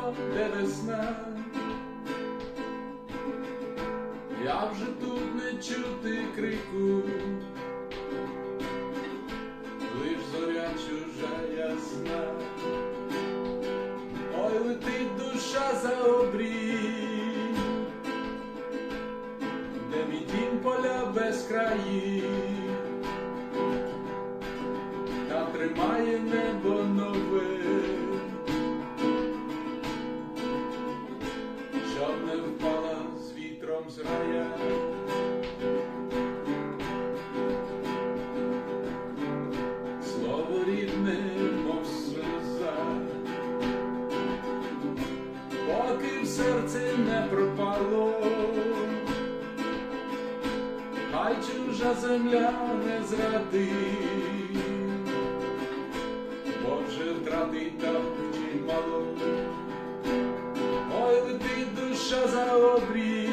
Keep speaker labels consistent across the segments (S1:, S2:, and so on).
S1: там, де весна. Я вже тут не чути крику, лиш зоря чужа ясна. Ой, летить душа за обрій, де мій дім, поля без країв, та тримає небо нове, щоб не впала з вітром з рая. Слово рідне, мов сльоза, поки в серці не пропало, хай чужа земля не зрадить, бо вже втратить так чимало. Ой, летить душа за обрій,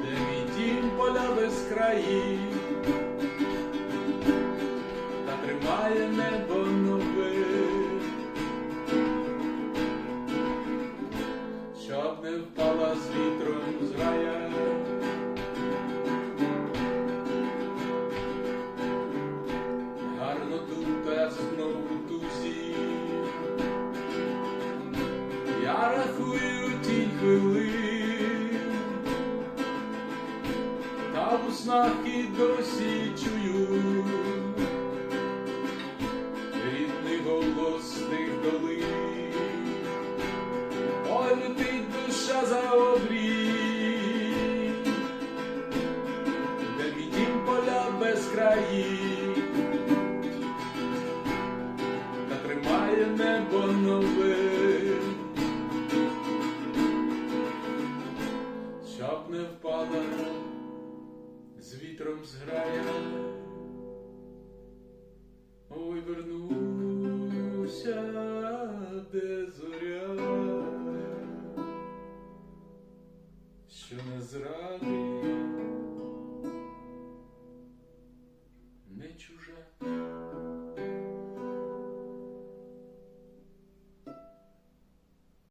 S1: де мій дім, поля без країв, та тримає небо нове, щоб не впала з вітром з рая. Гарно тут, а знову тузі, я рахую тінь хвилин, та в снах і досі чую рідний голос тих долин. Ой, летить душа за обрій, де мій дім, поля без країв, та тримає небо нове, щоб не впала з вітром зграя. Ой, вернуся, де зоря, що не зрадить.